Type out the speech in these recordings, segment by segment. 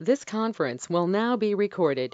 This conference will now be recorded.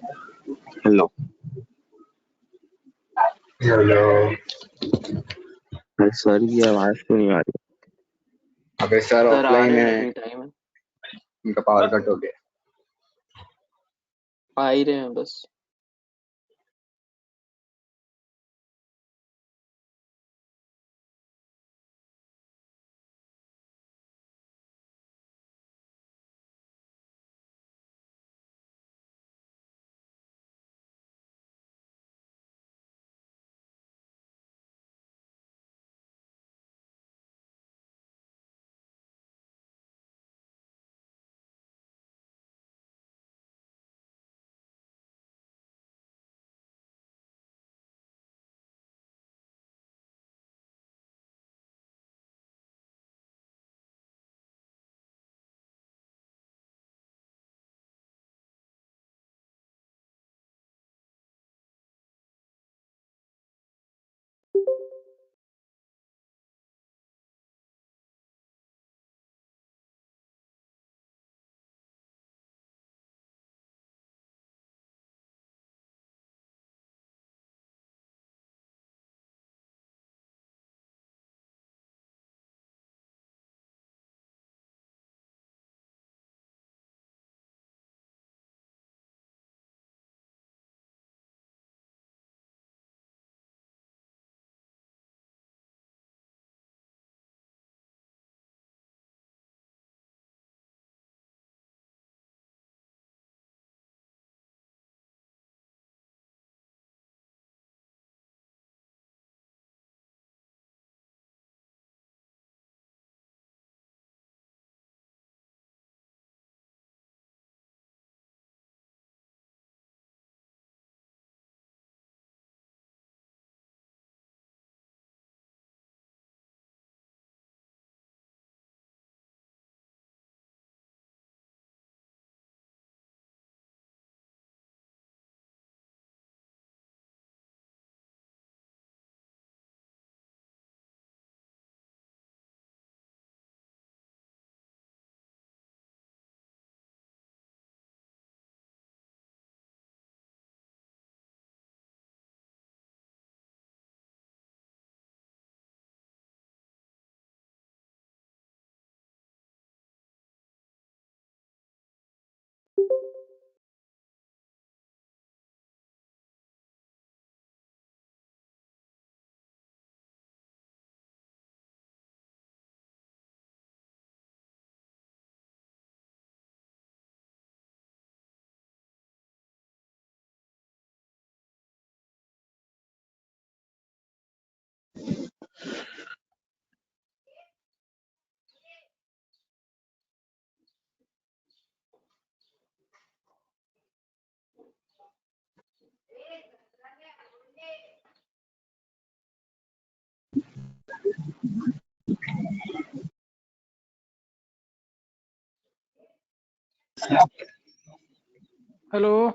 Hello. Hello. Sir की आवाज क्यों नहीं आ रही? अबे सर सर आ ऑफलाइन रहे हैं, है, एनी टाइम है। उनका पावर कट हो गया। आ ही रहे हैं बस। Hello.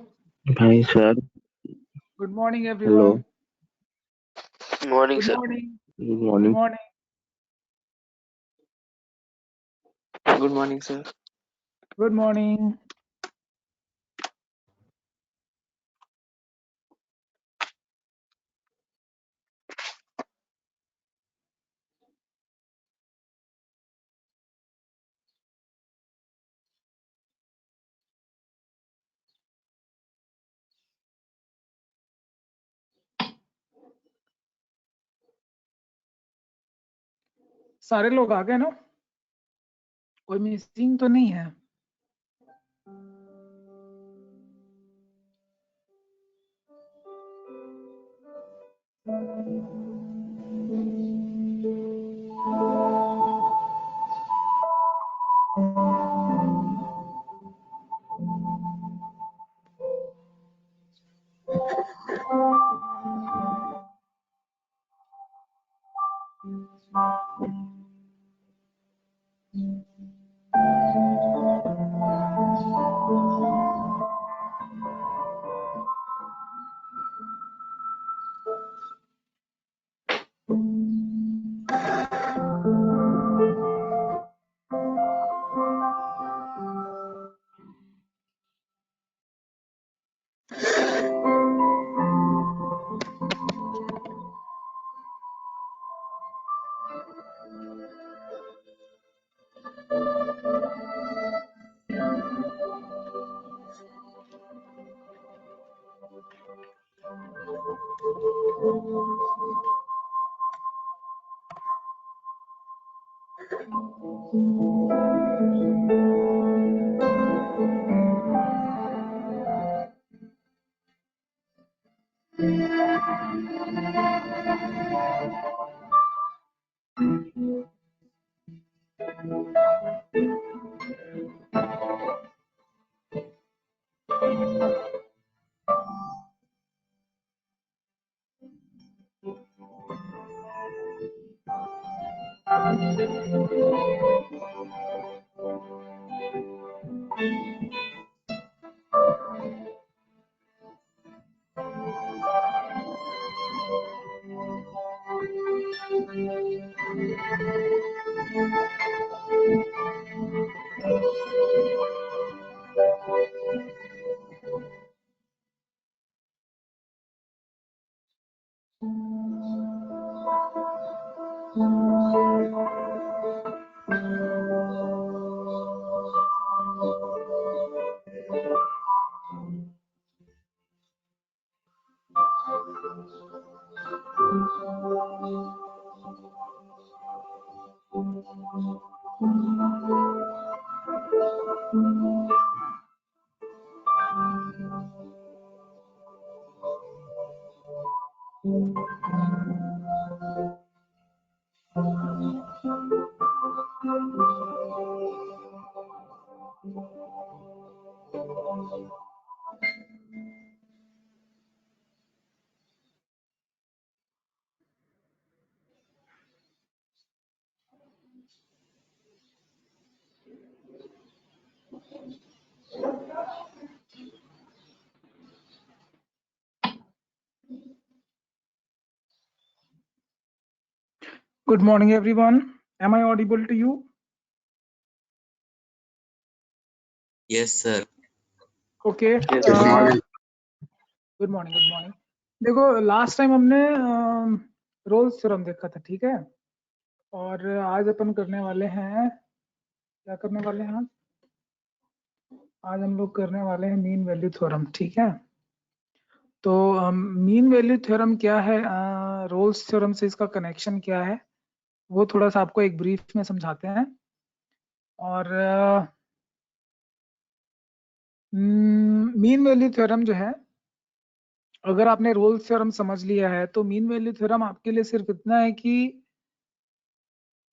भाई sir. Good morning, hello. everyone. Morning Good sir. morning. Good Good morning. morning. Good morning sir. Good morning. सारे लोग आ गए ना? कोई मिसिंग तो नहीं है? Good morning, everyone. Am I audible to you? Yes, sir. Okay. Yes, Good morning. Good morning good morning. देखो last time हमने रोल्स थ्योरम देखा था, ठीक है, और आज अपन करने वाले हैं, क्या करने वाले हैं आज हम लोग करने वाले हैं मीन वैल्यू थ्योरम, ठीक है। तो मीन वैल्यू थ्योरम क्या है, रोल्स थ्योरम से इसका कनेक्शन क्या है, वो थोड़ा सा आपको एक ब्रीफ में समझाते हैं। और मीन वैल्यू थ्योरम जो है, अगर आपने रोल्स थ्योरम समझ लिया है तो मीन वैल्यू थ्योरम आपके लिए सिर्फ इतना है कि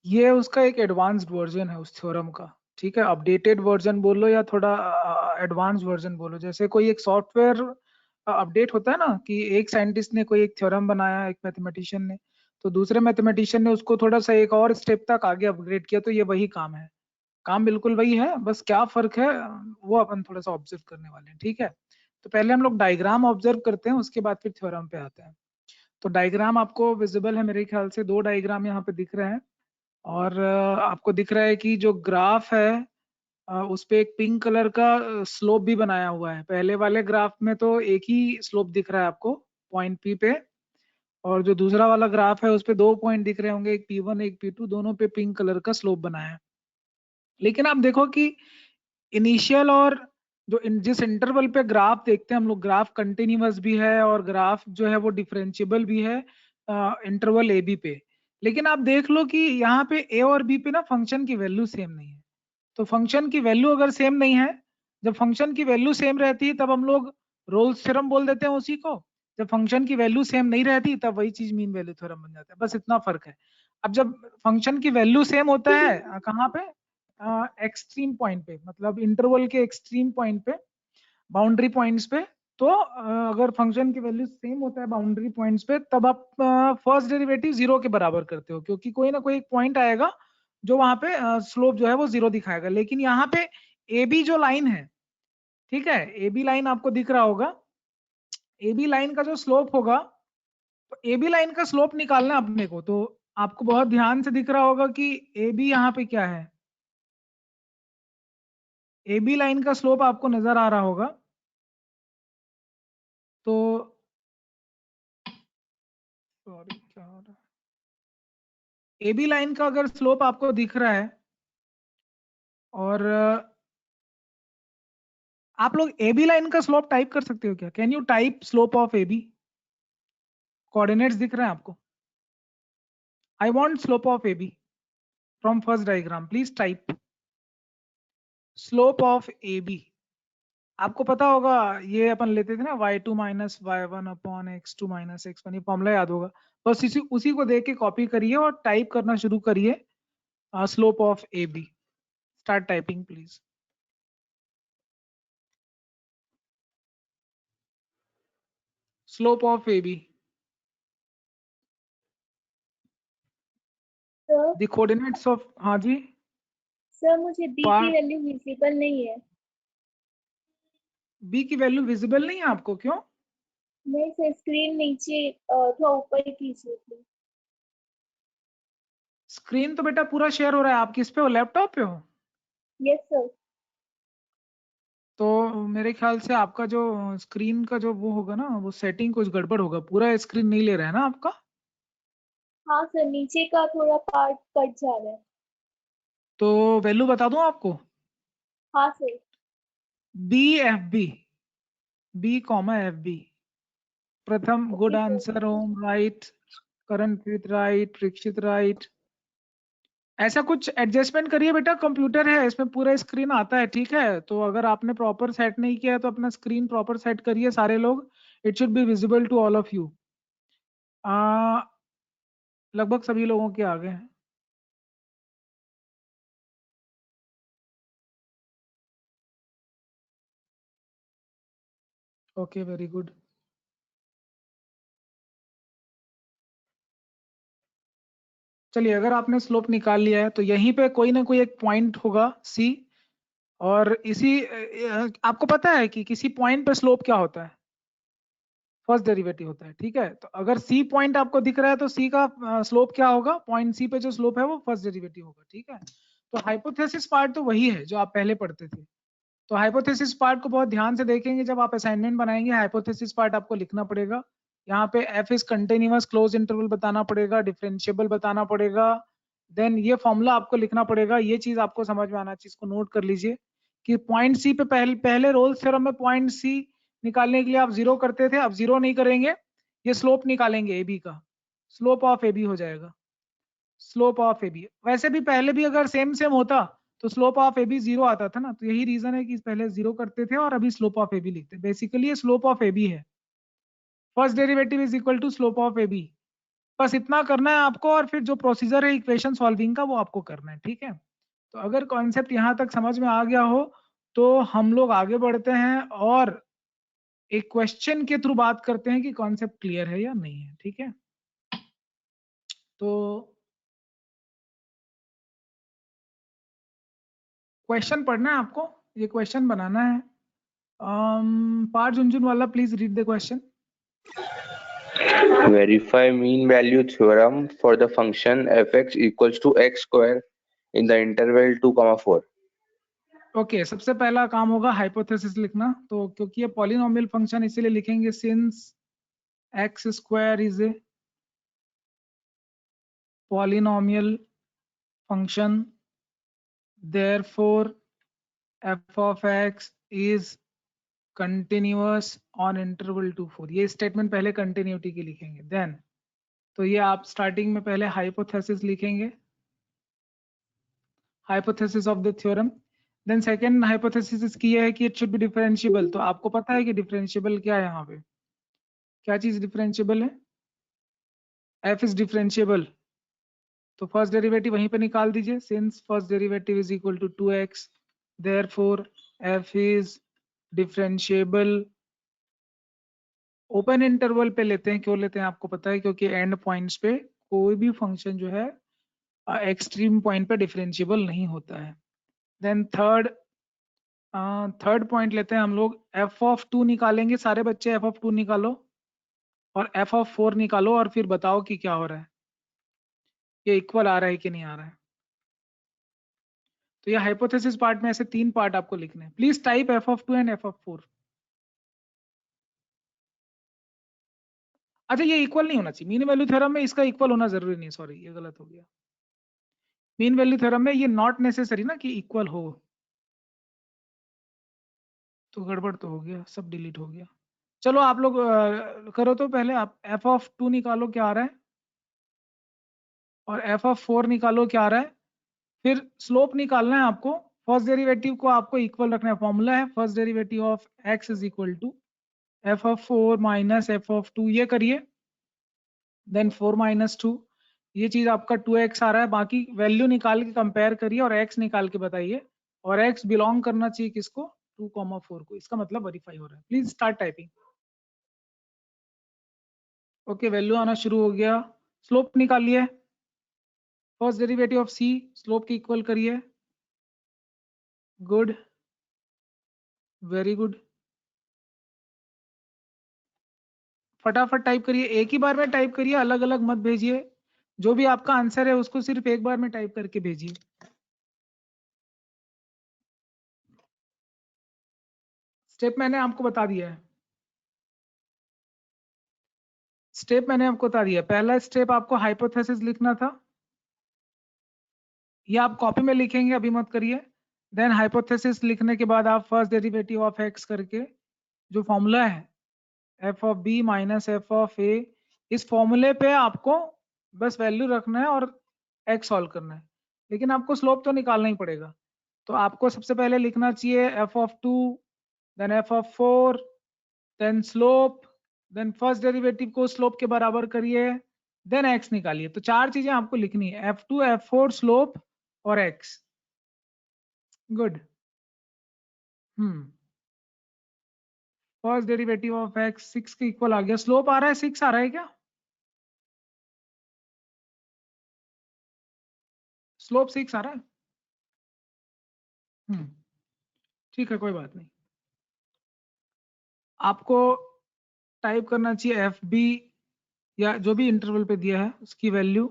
ये उसका एक एडवांस्ड वर्जन है उस थ्योरम का, ठीक है। अपडेटेड वर्जन बोलो या थोड़ा एडवांस वर्जन बोलो। जैसे कोई एक सॉफ्टवेयर अपडेट होता है ना, कि एक साइंटिस्ट ने कोई एक थ्योरम बनाया, एक मैथमेटिशियन ने, तो दूसरे मैथमेटिशियन ने उसको थोड़ा सा एक और स्टेप तक आगे अपग्रेड किया, तो ये वही काम है, काम बिल्कुल वही है, बस क्या फर्क है वो अपन थोड़ा सा ऑब्जर्व करने वाले हैं, ठीक है। तो पहले हम लोग डायग्राम ऑब्जर्व करते हैं, उसके बाद फिर थ्योरम पे आते हैं। तो डायग्राम आपको विजिबल है मेरे ख्याल से, 2 डायग्राम यहाँ पे दिख रहे हैं, और आपको दिख रहा है कि जो ग्राफ है उस पे एक पिंक कलर का स्लोप भी बनाया हुआ है। पहले वाले ग्राफ में तो एक ही स्लोप दिख रहा है आपको पॉइंट पी पे, और जो दूसरा वाला ग्राफ है उस पे 2 पॉइंट दिख रहे होंगे, एक P1 एक P2, दोनों पे पिंक कलर का स्लोप बनाया है। लेकिन आप देखो कि इनिशियल और जो जिस इंटरवल पे ग्राफ देखते हैं हम लोग, ग्राफ कंटिन्यूअस भी है और ग्राफ जो है वो डिफरेंशिएबल भी है इंटरवल ए बी पे। लेकिन आप देख लो कि यहाँ पे ए और बी पे ना फंक्शन की वैल्यू सेम नहीं है। तो फंक्शन की वैल्यू अगर सेम नहीं है, जब फंक्शन की वैल्यू सेम रहती है तब हम लोग रोल्स थ्योरम बोल देते हैं उसी को। जब फंक्शन की वैल्यू सेम नहीं रहती तब वही चीज मीन वैल्यू थ्योरम बन जाता है, बस इतना फर्क है। अब जब फंक्शन की वैल्यू सेम होता है कहाँ पे, एक्सट्रीम पॉइंट पे, मतलब इंटरवल के एक्सट्रीम पॉइंट पे, बाउंड्री पॉइंट्स पे, तो अगर फंक्शन की वैल्यू सेम होता है बाउंड्री पॉइंट्स पे, तब आप फर्स्ट डेरिवेटिव 0 के बराबर करते हो, क्योंकि कोई ना कोई एक पॉइंट आएगा जो वहां पे स्लोप जो है वो 0 दिखाएगा। लेकिन यहाँ पे ए बी जो लाइन है, ठीक है, ए बी लाइन आपको दिख रहा होगा, ए बी लाइन का जो स्लोप होगा, तो ए बी लाइन का स्लोप निकालना है अपने को। तो आपको बहुत ध्यान से दिख रहा होगा कि ए बी यहाँ पे क्या है, ए बी लाइन का स्लोप आपको नजर आ रहा होगा। तो सॉरी क्या हो रहा है, ए बी लाइन का अगर स्लोप आपको दिख रहा है, और आप लोग ए बी लाइन का स्लोप टाइप कर सकते हो क्या, can you type slope of A B? Coordinates दिख रहे हैं आपको? I want slope of AB from first diagram, please type slope of AB। आपको पता होगा ये अपन लेते थे ना y2 minus y1 upon x2 minus x1, ये फॉर्मूला याद होगा। बस उसी को देख के कॉपी करिए और टाइप करना शुरू करिए slope of AB। Start typing please. Slope of AB, sir the coordinates of, हाँ जी सर मुझे बी की वैल्यू विजिबल नहीं है। B की वैल्यू विजिबल नहीं है आपको, क्यों? नहीं सर, स्क्रीन नीचे थोड़ा ऊपर कीजिए प्लीज। स्क्रीन तो बेटा पूरा शेयर हो रहा है, आप किस पे हो, लैपटॉप पे हो? Yes sir. तो मेरे ख्याल से आपका जो स्क्रीन का जो वो होगा ना, वो सेटिंग कुछ गड़बड़ होगा, पूरा स्क्रीन नहीं ले रहा है ना आपका। हाँ सर, नीचे का थोड़ा पार्ट कट जा रहा है। तो वैल्यू बता दूं आपको? हाँ सर। B कॉमा FB, प्रथम good Okay, sir. Answer, home right, Karanpreet right, Parikshit right. ऐसा कुछ एडजस्टमेंट करिए बेटा, कंप्यूटर है इसमें पूरा स्क्रीन आता है, ठीक है? तो अगर आपने प्रॉपर सेट नहीं किया है तो अपना स्क्रीन प्रॉपर सेट करिए सारे लोग, it should be visible to all of you. लगभग सभी लोगों के आगे हैं। Okay, very good. चलिए, अगर आपने स्लोप निकाल लिया है तो यहीं पे कोई ना कोई एक पॉइंट होगा C, और इसी आपको पता है कि किसी पॉइंट पे स्लोप क्या होता है? फर्स्ट डेरिवेटिव होता है, ठीक है? तो अगर C पॉइंट आपको दिख रहा है तो C का स्लोप क्या होगा? पॉइंट C पे जो स्लोप है वो फर्स्ट डेरिवेटिव होगा, ठीक है? तो हाइपोथेसिस पार्ट तो वही है जो आप पहले पढ़ते थे। तो हाइपोथेसिस पार्ट को बहुत ध्यान से देखेंगे, जब आप असाइनमेंट बनाएंगे हाइपोथेसिस पार्ट आपको लिखना पड़ेगा। यहाँ पे F is continuous close interval बताना पड़ेगा, डिफरेंशिएबल बताना पड़ेगा, देन ये फॉर्मूला आपको लिखना पड़ेगा। ये चीज आपको समझ में आना चाहिए, इसको नोट कर लीजिए कि पॉइंट सी पे पहले रोल्स थ्योरम में पॉइंट सी निकालने के लिए आप जीरो करते थे, अब जीरो नहीं करेंगे, ये स्लोप निकालेंगे AB का, स्लोप ऑफ AB हो जाएगा, स्लोप ऑफ AB। वैसे भी पहले भी अगर सेम सेम होता तो स्लोप ऑफ AB जीरो आता था ना, तो यही रीजन है कि पहले जीरो करते थे और अभी स्लोप ऑफ AB लिखते। बेसिकली ये स्लोप ऑफ AB है, first derivative is equal to slope of AB। बस इतना करना है आपको, और फिर जो प्रोसीजर है इक्वेशन सॉल्विंग का वो आपको करना है, ठीक है? तो अगर कॉन्सेप्ट यहाँ तक समझ में आ गया हो तो हम लोग आगे बढ़ते हैं और एक क्वेश्चन के थ्रू बात करते हैं कि कॉन्सेप्ट क्लियर है या नहीं है, ठीक है? तो क्वेश्चन पढ़ना है आपको, ये क्वेश्चन बनाना है। पार झुनझुन वाला please read the question. Verify mean value theorem for the function fx equals to x square in the interval 2, 4. Okay, सबसे पहला काम होगा हाइपोथेसिस लिखना। तो क्योंकि ये पॉलिनोमियल फंक्शन इसीलिए लिखेंगे since x square is a polynomial function therefore f of x is continuous on interval 2, 4। ये स्टेटमेंट पहले कंटिन्यूटी की लिखेंगे, देन तो ये आप स्टार्टिंग में पहले हाइपोथेसिस लिखेंगे, hypothesis of the theorem. Then second hypothesis की है कि इट शुड बी डिफरेंशिएबल। तो आपको पता है कि डिफरेंशिएबल क्या है, यहाँ पे क्या चीज डिफरेंशिएबल है? f इज डिफरेंशिएबल, तो फर्स्ट डेरिवेटिव वहीं पे निकाल दीजिए, since first derivative is equal to 2x therefore f is differentiable. Open interval पे लेते हैं, क्यों लेते हैं आपको पता है, क्योंकि एंड पॉइंट्स पे कोई भी फंक्शन जो है एक्सट्रीम पॉइंट पे डिफरेंशिएबल नहीं होता है। देन थर्ड पॉइंट लेते हैं हम लोग, f ऑफ 2 निकालेंगे, सारे बच्चे f ऑफ 2 निकालो और f ऑफ 4 निकालो और फिर बताओ कि क्या हो रहा है, ये इक्वल आ रहा है कि नहीं आ रहा है। तो ये हाइपोथेसिस पार्ट में ऐसे 3 पार्ट आपको लिखने हैं। Please type f of 2 and f of 4। अच्छा, ये इक्वल नहीं होना चाहिए, मीन वैल्यू थ्योरम में इसका इक्वल होना जरूरी नहीं, सॉरी ये गलत हो गया। मीन वैल्यू थ्योरम में ये नॉट नेसेसरी ना कि इक्वल हो, तो गड़बड़ तो हो गया, सब डिलीट हो गया। चलो आप लोग करो तो पहले आप f(2) निकालो क्या आ रहा है, और f(4) निकालो क्या आ रहा है, फिर स्लोप निकालना है आपको। फर्स्ट डेरिवेटिव को आपको इक्वल रखना है, फॉर्मूला है first derivative of x is equal to f(4) minus f(2), ये करिए, देन 4 माइनस 2, ये चीज आपका 2x आ रहा है। बाकी वैल्यू निकाल के कंपेयर करिए और x निकाल के बताइए, और x बिलोंग करना चाहिए किसको, 2,4 को, इसका मतलब वेरीफाई हो रहा है। Please start typing. Okay, value आना शुरू हो गया। स्लोप निकालिए, first derivative of c, slope की इक्वल करिए। गुड, वेरी गुड, फटाफट टाइप करिए, एक ही बार में टाइप करिए, अलग अलग मत भेजिए। जो भी आपका आंसर है उसको सिर्फ एक बार में टाइप करके भेजिए। स्टेप मैंने आपको बता दिया है, स्टेप मैंने आपको बता दिया। पहला स्टेप आपको हाइपोथेसिस लिखना था, ये आप कॉपी में लिखेंगे, अभी मत करिए। देन हाइपोथेसिस लिखने के बाद आप फर्स्ट डेरिवेटिव ऑफ x करके, जो फॉर्मूला है f of b minus f of a, इस फॉर्मूले पे आपको बस वैल्यू रखना है और x सॉल्व करना है, लेकिन आपको स्लोप तो निकालना ही पड़ेगा। तो आपको सबसे पहले लिखना चाहिए f of 2, then f of 4, then slope, then first derivative को स्लोप के बराबर करिए, देन x निकालिए। तो चार चीजें आपको लिखनी है, f2, f4, स्लोप और x। Good. First derivative of x 6 के इक्वल आ गया, स्लोप आ रहा है 6 आ रहा है क्या, स्लोप 6 आ रहा है। ठीक है, कोई बात नहीं। आपको टाइप करना चाहिए एफ बी या जो भी इंटरवल पे दिया है उसकी वैल्यू।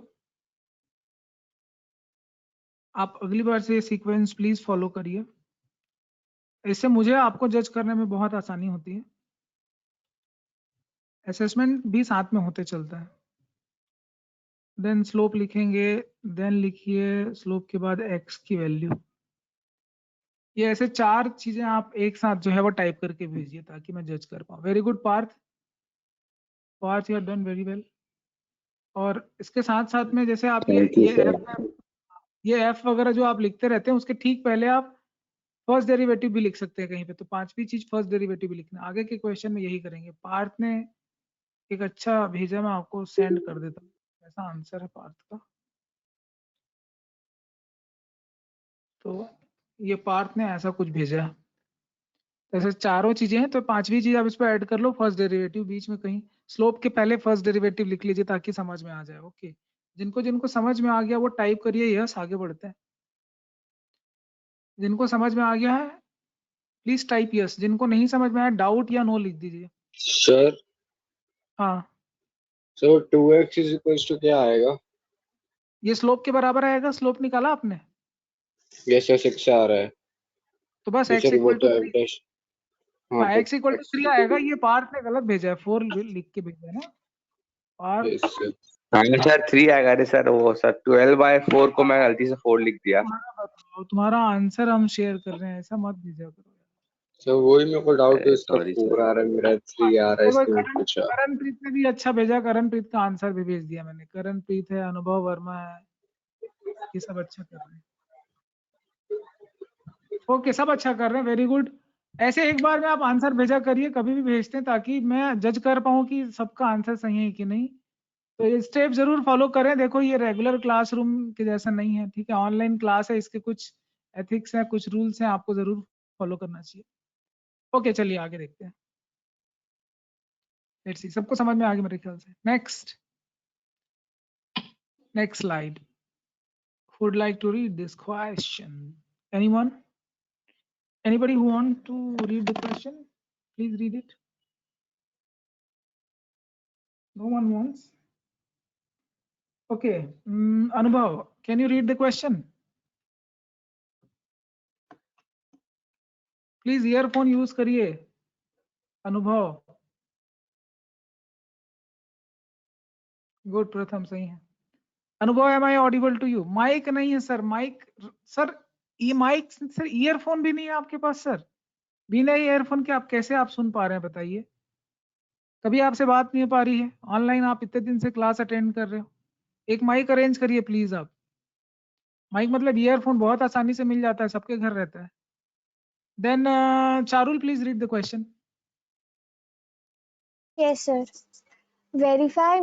आप अगली बार से ये सीक्वेंस प्लीज फॉलो करिए, इससे मुझे आपको जज करने में बहुत आसानी होती है। असेसमेंट भी साथ में होते चलता है। देन स्लोप लिखेंगे, देन लिखिए स्लोप के बाद एक्स की वैल्यू। ये ऐसे चार चीजें आप एक साथ जो है वो टाइप करके भेजिए ताकि मैं जज कर पाऊँ। Very good Parth, Parth you are done very well. और इसके साथ साथ में जैसे आप Thank you, sir. ये एफ वगैरह जो आप लिखते रहते हैं उसके ठीक पहले आप फर्स्ट डेरिवेटिव भी लिख सकते हैं कहीं पे, तो पांचवी चीज फर्स्ट डेरिवेटिव भी लिखना। आगे के क्वेश्चन में यही करेंगे। पार्थ ने एक अच्छा भेजा, मैं आपको सेंड कर देता हूँ, ऐसा आंसर है पार्थ का। तो ये पार्थ ने ऐसा कुछ भेजा है, ऐसे चारों चीजें हैं। तो पांचवी चीज आप इस पर ऐड कर लो, फर्स्ट डेरिवेटिव बीच में कहीं स्लोप के पहले फर्स्ट डेरिवेटिव लिख लीजिए ताकि समझ में आ जाए। ओके, जिनको जिनको समझ में आ गया वो टाइप करिए यस, आगे बढ़ते हैं। जिनको समझ में आ गया है प्लीज टाइप यस, जिनको नहीं समझ में आया डाउट या नो लिख दीजिए। सर, हाँ, सो 2x इज इक्वल्स टू क्या आएगा? ये स्लोप के बराबर आएगा। स्लोप निकाला आपने? यस सर, 6 आ रहा है। तो बस ये x सर वो इक्वल टू तो 3। टेस्ट। हाँ हाँ, तो x इक्वल टू 3 आएगा। ये पार्थ ने गलत भेजा है, 4 लिख के भेजा है ना पार्थ। Yes sir. हाँ सर 3 आएगा। अरे सर वो सर 12/4 को मैं गलती से 4 लिख दिया। तुम्हारा बताओ, तुम्हारा आंसर हम शेयर कर रहे हैं, ऐसा मत भेजा करो। सर वही मेरे को डाउट है, इसका सॉरी 4 सर। आ रहा है, मेरा 3 आ रहा है, देखो इसलिए मैं पूछा। करणप्रीत ने भी अच्छा भेजा, करणप्रीत का आंसर भी भेज दिया मैंने। करणप्रीत है, अनुभव वर्मा है, ये सब अच्छा कर रहे हैं। ओके, सब अच्छा कर रहे हैं, वेरी गुड। ऐसे एक बार में आप आंसर भेजा करिए, कभी भी भेजते हैं, ताकि मैं जज कर पाऊँ कि सबका आंसर सही है कि नहीं। तो ये स्टेप जरूर फॉलो करें। देखो ये रेगुलर क्लासरूम के जैसा नहीं है, ठीक है, ऑनलाइन क्लास है, इसके कुछ एथिक्स हैं, कुछ रूल्स हैं, आपको जरूर फॉलो करना चाहिए। ओके, चलिए आगे देखते हैं। लेट्स सी, सबको समझ में आ गया मेरे ख्याल से। Next slide. Would like to read this question? Anyone? Anybody who want to read the question? Please read it. No one wants. Okay, Anubhav, can you read the question? Please earphone use करिए अनुभव। Good, प्रथम सही है। Anubhav, am I audible to you? Mike नहीं है sir, mike sir, ये mike sir, earphone भी नहीं है आपके पास सर। बिना ईयरफोन के आप कैसे आप सुन पा रहे हैं बताइए? कभी आपसे बात नहीं हो पा रही है, ऑनलाइन आप इतने दिन से क्लास अटेंड कर रहे हो, एक माइक अरेंज करिए प्लीज आप। माइक मतलब ईयरफोन बहुत आसानी से मिल जाता है, सबके घर रहता है। Then Charul please read the question. Yes, sir. Verify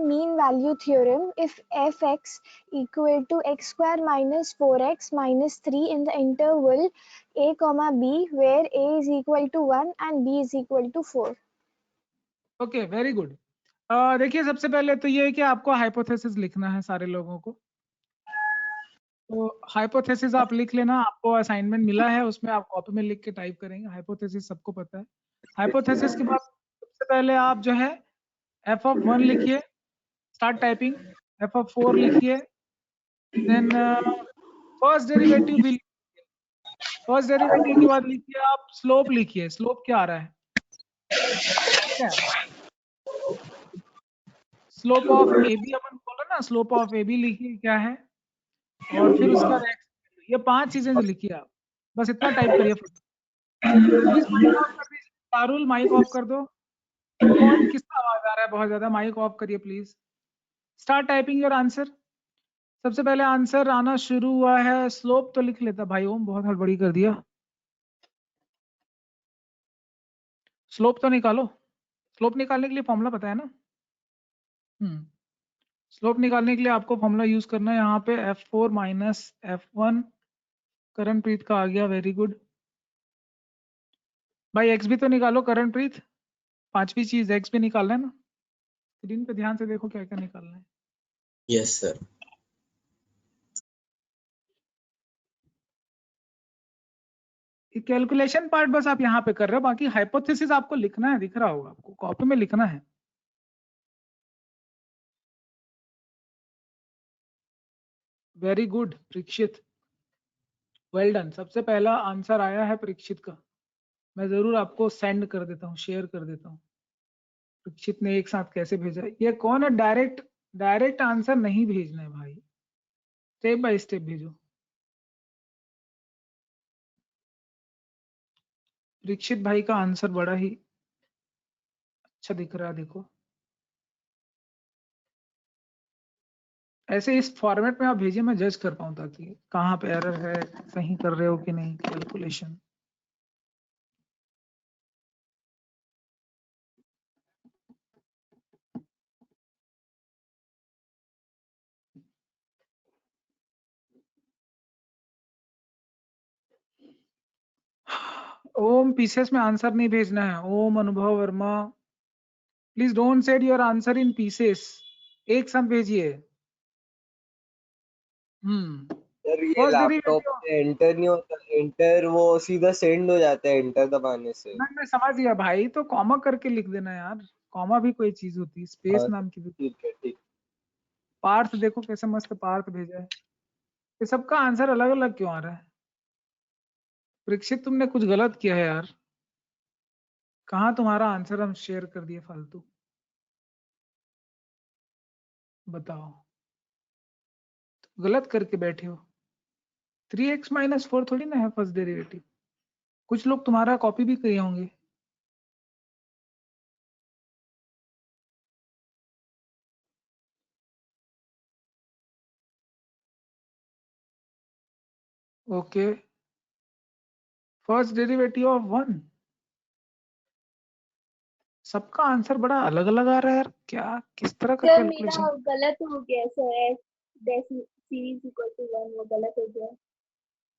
mean value theorem if fx equal to x square minus 4x minus 3 in the interval a comma b where a is equal to 1 and b is equal to 4. Okay very good. देखिए सबसे पहले तो ये है कि आपको hypothesis लिखना है सारे लोगों को। तो हाइपोथेसिस आप लिख लेना, आपको असाइनमेंट मिला है उसमें आप कॉपी में लिख के टाइप करेंगे। हाइपोथेसिस सबको पता है। हाइपोथेसिस के बाद सबसे पहले आप जो है f of 1 लिखिए, स्टार्ट टाइपिंग। f of 4 लिखिए, देन फर्स्ट डेरिवेटिव भी। फर्स्ट डेरिवेटिव के बाद लिखिए आप स्लोप लिखिए, स्लोप क्या आ रहा है, ठीक है। स्लोप ऑफ ए बी अपन बोला ना, स्लोप ऑफ ए बी लिखिए क्या है, और फिर उसके बाद x, ये 5 चीजें जो लिखिए आप, बस इतना टाइप करिए। प्लीज माइक ऑफ कर दीजिए, पारुल माइक ऑफ कर दो। कौन किसका आवाज आ रहा है बहुत ज्यादा, माइक ऑफ करिए please. Start typing your answer. सबसे पहले आंसर आना शुरू हुआ है, स्लोप तो लिख लेता भाई ओम, बहुत हड़बड़ी कर दिया। स्लोप तो निकालो। स्लोप निकालने के लिए फॉर्मूला पता है ना। स्लोप निकालने के लिए आपको फॉर्मूला यूज करना है यहाँ पे f4 माइनस f1। करणप्रीत का आ गया, वेरी गुड भाई। x भी तो निकालो करणप्रीत, 5वीं चीज x भी निकालना है ना। स्क्रीन पे ध्यान से देखो क्या क्या निकालना है। Yes sir. कैलकुलेशन पार्ट बस आप यहाँ पे कर रहे हो, बाकी हाइपोथेसिस आपको लिखना है, दिख रहा होगा आपको, कॉपी में लिखना है। Very good Parikshit, well done. सबसे पहला आंसर आया है परीक्षित का, मैं जरूर आपको सेंड कर देता हूँ, शेयर कर देता हूँ। परीक्षित ने एक साथ कैसे भेजा, ये कौन है। डायरेक्ट आंसर नहीं भेजना है भाई, स्टेप बाय स्टेप भेजो। परीक्षित भाई का आंसर बड़ा ही अच्छा दिख रहा है, देखो ऐसे इस फॉर्मेट में आप भेजिए, मैं जज कर पाऊँ ताकि कहाँ पे एरर है, सही कर रहे हो कि नहीं कैलकुलेशन। ओम पीसेस में आंसर नहीं भेजना है। ओम अनुभव Verma, please don't said your answer in pieces, एक साथ भेजिए। सर ये फर्स्ट लैपटॉप डेरिवेटिव पे एंटर नहीं होता, एंटर वो सीधा सेंड हो जाता है एंटर दबाने से। मैं समझ गया भाई, तो कॉमा करके लिख देना यार, कॉमा भी कोई चीज होती है, स्पेस हाँ, नाम की भी। ठीक है ठीक। पार्थ देखो कैसे मस्त पार्थ भेजा है। ये सबका आंसर अलग अलग क्यों आ रहा है। परीक्षित तुमने कुछ गलत किया है यार, कहाँ तुम्हारा आंसर हम शेयर कर दिए फालतू, बताओ। गलत करके बैठे हो। 3x माइनस 4 थोड़ी ना है फर्स्ट डेरिवेटिव, कुछ लोग तुम्हारा कॉपी भी किए होंगे। ओके, फर्स्ट डेरिवेटिव ऑफ 1, सबका आंसर बड़ा अलग अलग आ रहा है यार, क्या किस तरह का सर मेरा कैलकुलेशन। गलत हो गया सर, सीरीज इक्वल टू 1 वो गलत हो गया।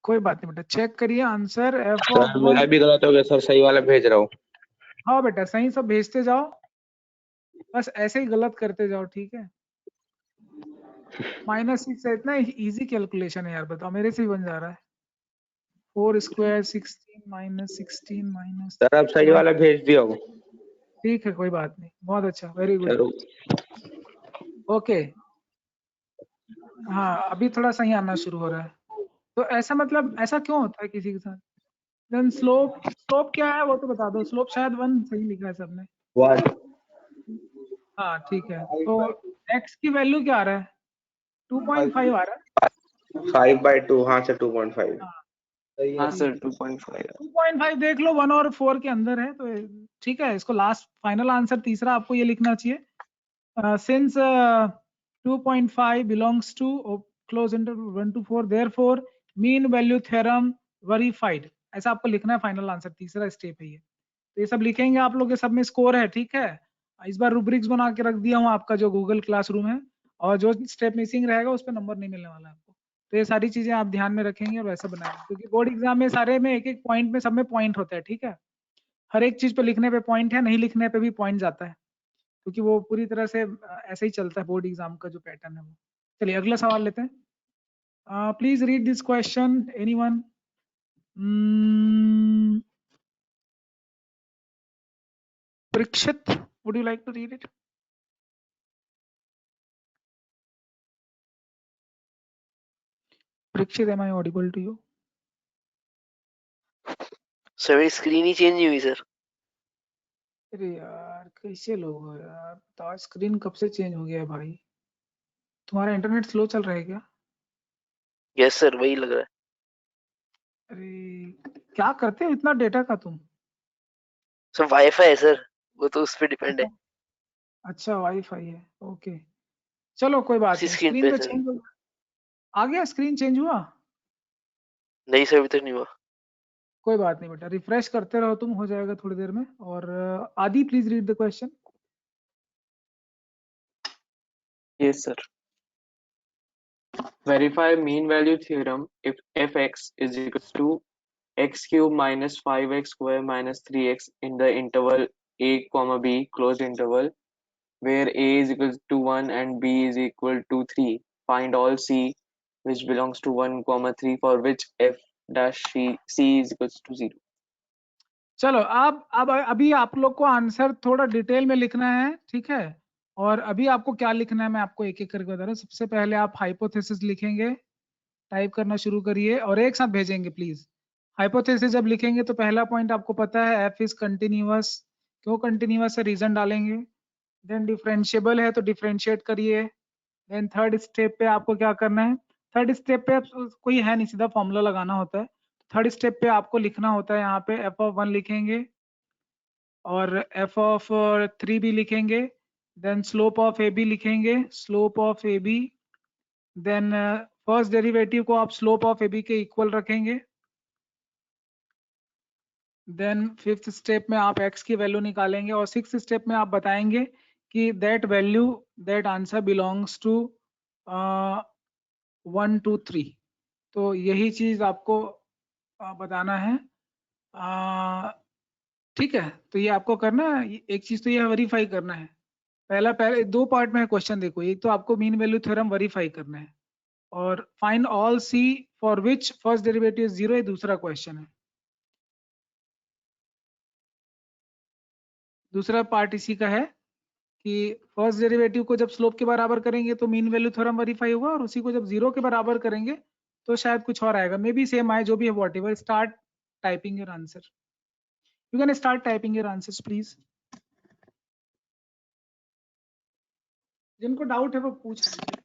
कोई बात नहीं बेटा, चेक करिए आंसर f सर ऑफ मेरा 1। भी गलत हो गया सर, सही वाला भेज रहा हूँ। हाँ बेटा सही सब भेजते जाओ, बस ऐसे ही गलत करते जाओ, ठीक है। -6 है, इतना इजी कैलकुलेशन है यार, बताओ मेरे से ही बन जा रहा है। 4 स्क्वायर 16 माइनस 16 माइनस, सर अब सही वाला भेज दिया हूँ। ठीक है कोई बात नहीं, बहुत अच्छा, वेरी गुड। चलो ओके हाँ अभी थोड़ा सही आना शुरू हो रहा है। तो ऐसा मतलब ऐसा क्यों होता है किसी के साथ। देन स्लोप क्या है वो तो बता दो। स्लोप शायद 1 सही लिखा है सबने। 1 हाँ ठीक है, तो x की वैल्यू क्या आ रहा है, 2.5 आ रहा है। 5/2, हाँ सर 2.5। हाँ सही है। हाँ सर 2.5 2.5 देख लो, 1 और 4 के अंदर है, तो ठीक है। इसको लास्ट फाइनल आंसर तीसरा आपको ये लिखना चाहिए, since 2.5 belongs to close interval 1 to 4, therefore mean value theorem verified, ऐसा आपको लिखना है। फाइनल आंसर तीसरा स्टेप है ये। तो ये सब लिखेंगे आप लोग के, सब में स्कोर है, ठीक है। इस बार रूब्रिक्स बना के रख दिया हूँ आपका जो गूगल क्लासरूम है, और जो स्टेप मिसिंग रहेगा उस पर नंबर नहीं मिलने वाला आपको। तो ये सारी चीजें आप ध्यान में रखेंगे और वैसा बनाएंगे, क्योंकि बोर्ड एग्जाम में सारे में एक एक पॉइंट में सब में पॉइंट होता है, ठीक है। हर एक चीज पे लिखने पे पॉइंट है, नहीं लिखने पे भी पॉइंट जाता है, क्योंकि वो पूरी तरह से ऐसे ही चलता है बोर्ड एग्जाम का जो पैटर्न है वो। चलिए अगला सवाल लेते हैं। Please read this question, anyone? Parikshit, would you like to read it? Parikshit, am I audible to you? Sir मेरी स्क्रीन ही चेंज नहीं हुई सर। अरे यार कैसे लोग हो यार, तो स्क्रीन कब से चेंज हो गया है भाई? तुम्हारा इंटरनेट स्लो चल रहा है क्या? यस सर वही लग रहा है। अरे क्या करते हो इतना डेटा का तुम? सर वाईफाई है सर, वो तो उस पर डिपेंड है। अच्छा वाईफाई है, ओके। चलो कोई बात उसी नहीं, स्क्रीन स्क्रीन पे पे सर। चेंज हो आ गया, स्क्रीन चेंज हुआ? नहीं सर अभी तक नहीं हुआ। कोई बात नहीं बेटा, रिफ्रेश करते रहो तुम, हो जाएगा थोड़ी देर में। और आदि please read the question. Yes sir. Verify mean value theorem if fx is equal to x cube minus 5x square minus 3x in the interval a comma b closed interval where a is equal to 1 and b is equal to 3. Find all c which belongs to 1 comma 3 for which f dash c is equal to 0. चलो अब अभी आप लोग को answer थोड़ा detail में लिखना है, ठीक है। और अभी आपको क्या लिखना है मैं आपको एक एक करके बता रहा हूँ। सबसे पहले आप हाइपोथेसिस लिखेंगे, टाइप करना शुरू करिए और एक साथ भेजेंगे प्लीज। हाइपोथेसिस जब लिखेंगे तो पहला पॉइंट आपको पता है, एफ इज कंटिन्यूअस। क्यों कंटिन्यूअस है, रीजन डालेंगे। देन डिफरेंशिएबल है तो डिफरेंशिएट करिए। देन थर्ड स्टेप पे आपको क्या करना है, थर्ड स्टेप पे कोई है नहीं, सीधा फॉर्मूला लगाना होता है। थर्ड स्टेप पे आपको लिखना होता है, यहाँ पे एफ ऑफ 1 लिखेंगे और एफ ऑफ 3 भी लिखेंगे। Then slope of A B लिखेंगे, slope of A B. Then first derivative को आप स्लोप ऑफ ए बी के इक्वल रखेंगे। देन फिफ्थ स्टेप में आप x की वैल्यू निकालेंगे और सिक्स स्टेप में आप बताएंगे कि that value, that answer belongs to 1 2 3। तो यही चीज आपको बताना है, ठीक है। तो ये आपको करना है, एक चीज तो ये वेरीफाई करना है। पहले दो पार्ट में है क्वेश्चन, देखो एक तो आपको मीन वैल्यू थ्योरम वेरीफाई करना है और find all c for which first derivative is 0, ये दूसरा क्वेश्चन है। दूसरा पार्ट इसी का है कि फर्स्ट डेरिवेटिव को जब स्लोप के बराबर करेंगे तो मीन वैल्यू थ्योरम वेरीफाई होगा, और उसी को जब 0 के बराबर करेंगे तो शायद कुछ और आएगा, मे बी सेम आए, जो भी है what ever. Start typing your answer, you can start typing your answers please. जिनको डाउट है वो पूछ लीजिए।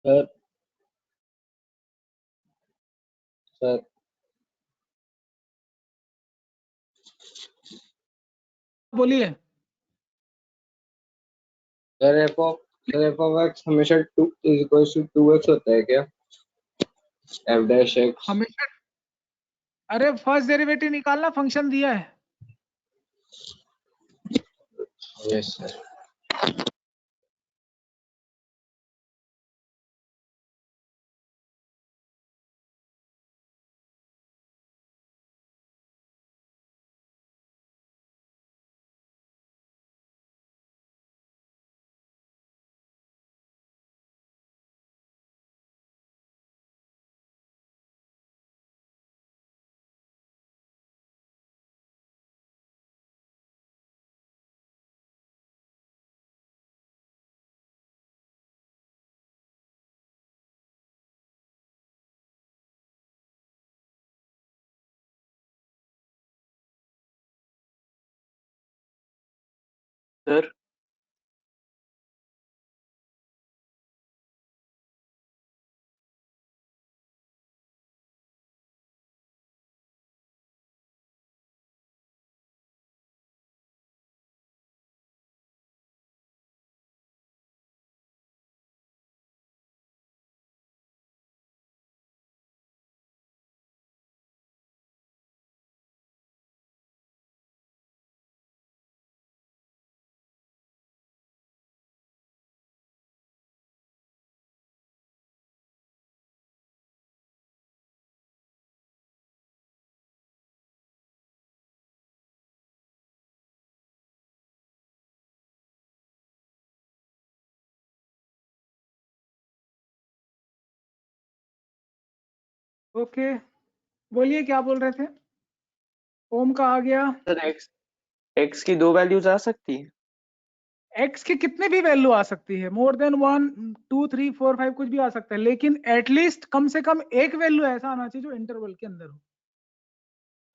सर सर बोलिए। सर एफ ऑफ एक्स हमेशा 2 इज इक्वल टू 2x होता है क्या? F dash x. हमेशा, अरे फर्स्ट डेरिवेटिव निकालना, फंक्शन दिया है। Yes sir. सर ओके, बोलिए क्या बोल रहे थे? ओम का आ गया। सर एक्स की 2 वैल्यूज आ सकती है? एक्स की कितने भी वैल्यू आ सकती है, मोर देन 1 2 3 4 5 कुछ भी आ सकता है, लेकिन एटलीस्ट कम से कम एक वैल्यू ऐसा आना चाहिए जो इंटरवल के अंदर हो।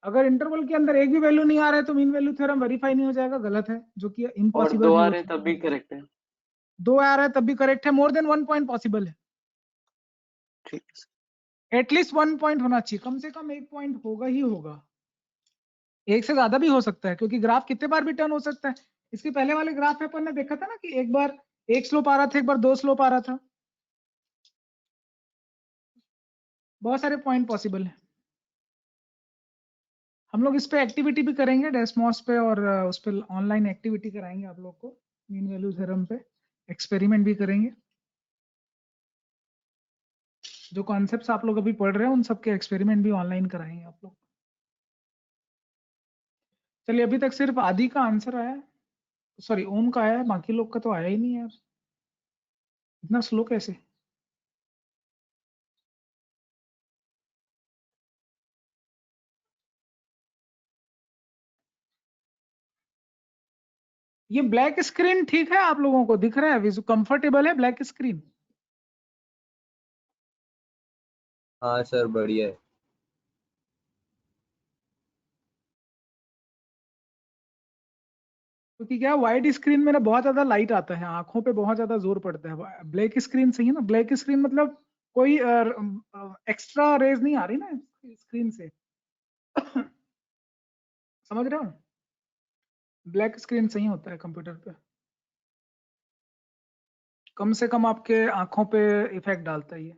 अगर इंटरवल के अंदर एक भी वैल्यू नहीं आ रहा है तो मीन वैल्यू थ्योरम वेरीफाई नहीं हो जाएगा, गलत है, जो कि और इम्पॉसिबल 2 भी आ हो रहे सकता तब भी है। करेक्ट है? 2 आ रहा है तब भी करेक्ट है, मोर देन 1 पॉइंट पॉसिबल है, ठीक है सर। एटलीस्ट 1 पॉइंट होना चाहिए, कम से कम 1 पॉइंट होगा ही होगा, एक से ज्यादा भी हो सकता है, क्योंकि ग्राफ कितने बार भी टर्न हो सकता है। इसके पहले वाले ग्राफ पे अपन ने देखा था ना कि एक बार एक स्लोप आ रहा था, एक बार 2 स्लोप आ रहा था, बहुत सारे पॉइंट पॉसिबल है। हम लोग इस पे एक्टिविटी भी करेंगे डेस्मॉस पे, और उस पे ऑनलाइन एक्टिविटी कराएंगे आप लोग को, मीन वैल्यू थ्योरम पे एक्सपेरिमेंट भी करेंगे। जो कॉन्सेप्ट्स आप लोग अभी पढ़ रहे हैं उन सबके एक्सपेरिमेंट भी ऑनलाइन कराएंगे आप लोग। चलिए, अभी तक सिर्फ आदि का आंसर आया है, सॉरी ओम का आया है, बाकी लोग का तो आया ही नहीं यार, इतना स्लो कैसे? ये ब्लैक स्क्रीन ठीक है, आप लोगों को दिख रहा है, कंफर्टेबल है ब्लैक स्क्रीन? हाँ सर बढ़िया है। क्योंकि क्या वाइट स्क्रीन में ना बहुत ज्यादा लाइट आता है, आंखों पे बहुत ज्यादा जोर पड़ता है। ब्लैक स्क्रीन सही है ना, ब्लैक स्क्रीन मतलब कोई एक्स्ट्रा रेज नहीं आ रही ना स्क्रीन से, समझ रहे हो? ब्लैक स्क्रीन सही होता है कंप्यूटर पे, कम से कम आपके आंखों पे इफेक्ट डालता है ये।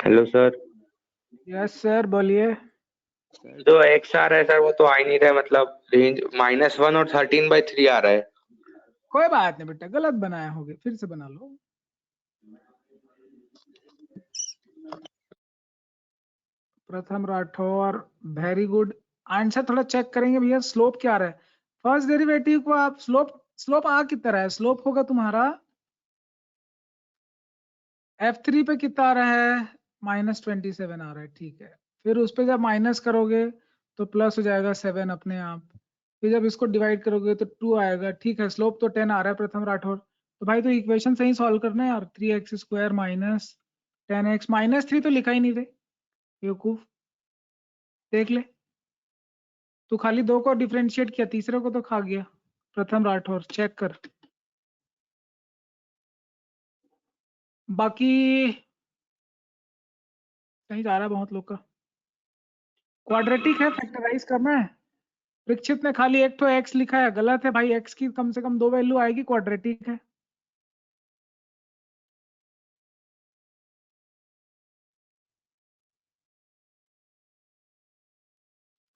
Hello sir. यस सर, बोलिए। जो एक्स आ रहा है सर वो तो आ ही नहीं रहा है, मतलब रेंज -1 और 13/3 आ रहा है। कोई बात नहीं बेटा, गलत बनाया होगे, फिर से बना लो। प्रथम राठौर, वेरी गुड। आंसर थोड़ा चेक करेंगे भैया, स्लोप क्या आ रहा है? फर्स्ट डेरिवेटिव को आप स्लोप आ कितना रहा है? स्लोप होगा तुम्हारा F3 पे कितना आ रहा है? -27 आ रहा है, ठीक है। फिर उस पे जब माइनस करोगे तो प्लस हो जाएगा 7 अपने आप, फिर जब इसको डिवाइड करोगे तो 2 आएगा, ठीक है। स्लोप तो 10 आ रहा है प्रथम राठौर, तो भाई तो इक्वेशन सही सॉल्व करना है यार। 3x² माइनस 10x, -3 तो लिखा ही नहीं थे बेवकूफ, देख ले तू, खाली 2 को डिफरेंशिएट किया, तीसरे को तो खा गया। प्रथम राठौर चेक कर। बाकी सही जा रहा है बहुत लोग का। क्वाड्रेटिक है, फैक्टराइज करना है। परीक्षित ने खाली एक तो एक्स लिखा है, गलत है भाई, एक्स की कम से कम 2 वैल्यू आएगी, क्वाड्रेटिक है।